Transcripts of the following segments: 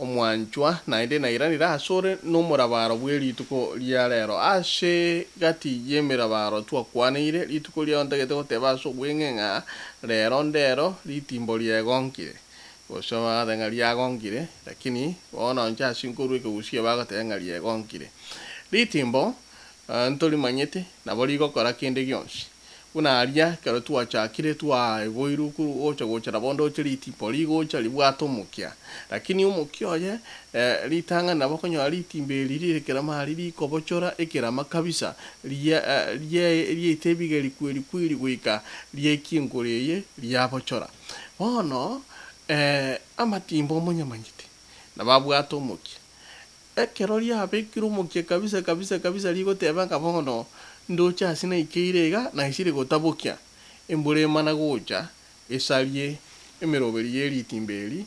omwanchwa naende nairanira asore n'omurabaro bwe rituko ria rero ase gati yemirabaro twakwanire rituko ria ontagete goteba ase obweng'eng'a rero ndero ritimbo riegongire gose bagathenga riagongire lakini bono ncha ase nkorwa ekegusia bagotenga riegongire ritimbo ntorimanyete nabo rigokora kende gionsi buna aria kero twachakire twaeboirwe kuru ocha gochera bondo oche ritimbo rigocha ribwata omokia lakini omokia oye ritanga nabo konyoa ritimbo eri rirekera mahari rikobochora ekerama kabisa rietebigeri kweri goika riekingoreye riabochora bono amatimbo omonyamanyete nababwata omokia ekero riabekire omokia kabisa rigoteba nga bono ndocha ase naikeire iga naisire gotabokia embura emana gocha esarie emeroberi ya eritimbo eri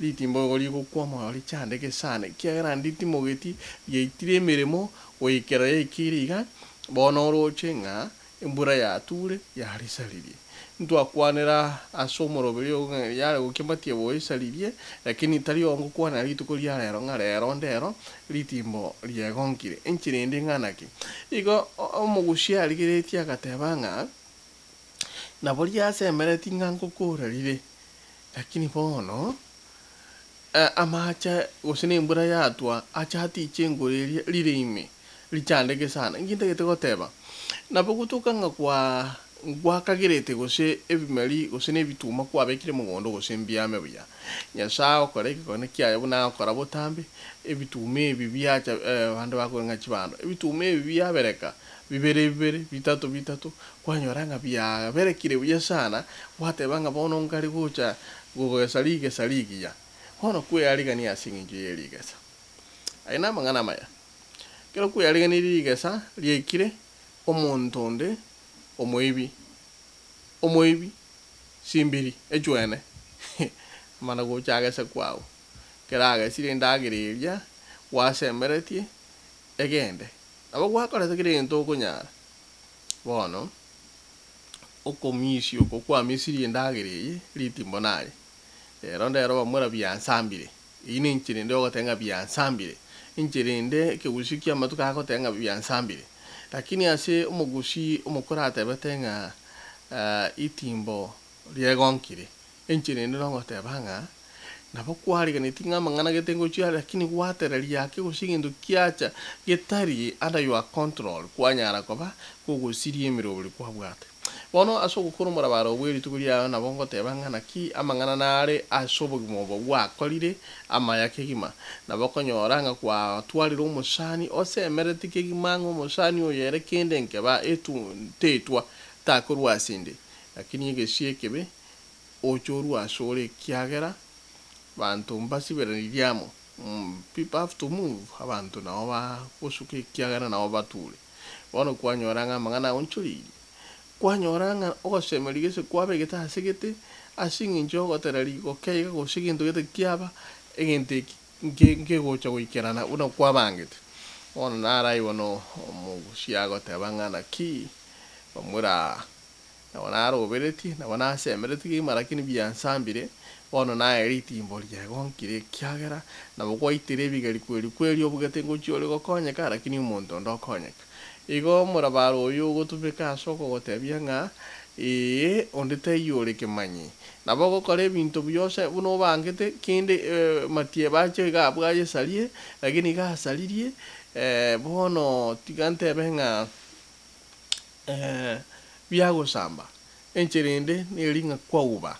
ritimbo igo rigokwama richandeke sana kiagera nditimo geti yaitire emeremo goikera yaikeire iga bono oroche ng'a embura yature yarisaririe ntwakwanera ase omoroberi yare gokiamatie boisaririe lakini tari ongo kwana rituko ria rero ng'a rero ndero ritimbo riegongire enchirende ng'anaki igo omogusia arigeretie agateba ng'a nabo riasemereti ng'a nkokora lakini bono amacha gose na embura yatwa acha atiche engore rire ime richandeke sana ngindagete goteba nabo gotoka ng'a gwakagirete gose ebimeri gose nebituma kwabekire mugondo gose mbiame buya nyasaye okoreke kone kiaye buna okora botambe ebitume ebi biacha bande bakorenga chibando ebitume ebi biabereka bibere bitatu kwanyoranga bia berekire buya sana watebanga bono ngari gocha saligiya hono kwe aligani asinginje yerigesa aina mangana maya kero kwe aligani rigesa liekire omontonde omoibi simbiri ejwene mana gochaga se kwao keraga sire ndagireria wasemeretie egende abo gwakora sekire nto kunyara bono okomisi okokwa misiri ndagireye ritimbo nari rero ndero bamura byansambire ine nchirinde ogotenga byansambire inchirinde kegusikia matuka agotenga byansambire lakini ase omogusi omokora atebetenga itimbo riegongire enchirende nogoteba ng'a nabo kwariganeti ng'a amang'ana getengo chia lakini gwatereria ake gosigendo kiacha getari under your control kwanyara koba kogosirie emirobori kwabwate bono ase ogokora omorabaro bwa erituko riago nabo ngoteba ng'a naki amang'ana nare ase obogima obo gwakorire amaya kegima nabo okonyora ng'a kwatwarire omosani osemereti kegima ng'a omosani oyo ere kende nkeba tetwa takorwa asinde lakini egesi ekebe ochorwa asore kiagera bantu mbasiberaniamo people have to move abantu nao bagosuka ekiagera nao bature bono kwanyora ng'a amang'ana onchorire kwanyora ng'a ogosemeria gese kwabegete ase gete ase eng'encho ogotereri gokeiga gose egento gete kiaba egento nkegocha goikerana buna kwabangete bono narai bono omogusia agoteba ng'a naki bamura nabo naroberetie nabo nasemeretie kegima lakini biansambire bono naye ritimbo riegongire kiagera nabo gwaitire ebigeri kweri obugete ngochi ore gokonyeka lakini omonto ndokonyeka igo omorabaro oyo ogotubeka ase okogotebia ng'a onde teiore kemanyi nabo gokora ebinto byose buna obangete kende matie bache iga abwayesarie lakini gasaririe bono tiga ntebe ng'a biagosamba encherende neringa kwauba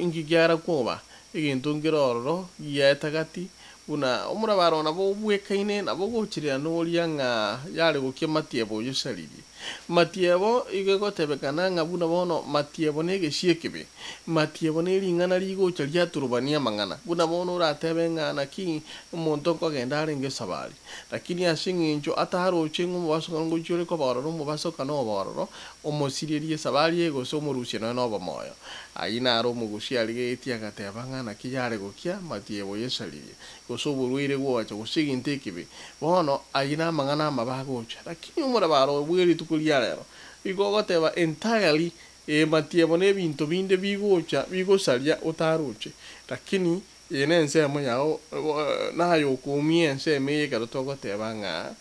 ingigiara kwauba egento ngirororo gietagati buna omurabaro nabo bwekaine nabo gochirira noria ng'a yare gokia matiebo oyo saririe matiebo igegotebekana ng'a buna bono matiebo negesie kebe matiebo nering'ana rigocha riaturubania amang'ana buna bono oratebe ng'a naki omonto nkogenda arenge sabari lakini ase eng'encho ataroche ng'a omobasoka ngochi ore kobororo omobasoka nobororo omosiririe sabari egose omorusia noe nobomoyo aywo naro omogusia arigeretie agateba ng'a naki yare gokia matiebo yesaririe gose oborwaire gwocha gose egento ekebe bono aywo na amang'ana amabagocha lakini omorabaro bwa erituko ria rero igo ogoteba entirely matiebo na ebinto binde bigocha bigosaria otaroche lakini ine nsemo yao na yo kumie nseme ka to ko te banga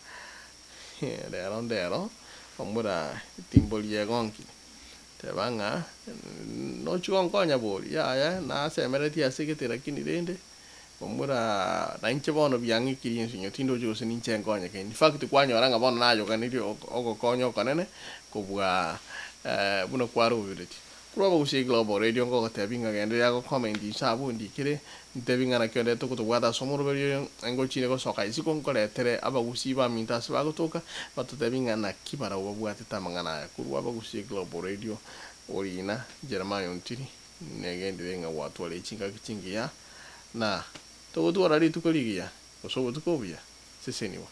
rero omura ritimbo riegongire te banga no chuon konya bori ya na semere ti asike lakini rende omura na inche bono biangi kiri nsinyo tindo jo sininche konya ke in fact kwanyoranga bono nayo kaniri ogo konyo kanene kubwa buno kwaro ureti kuroba gusi global radio ngo gatebinga gende yago comment isabu ndikire ntebinga na kyonde to kutubwata somoro berio ngo chine go soka isi kon koletere abagusi ba mintas bagotoka batutebinga na kibara obwate tamangana ya kuroba gusi global radio orina jeramayo ntiri negende nga watu wale chinga kichingia na to tuara ritu koligia osobo tukobia seseniwa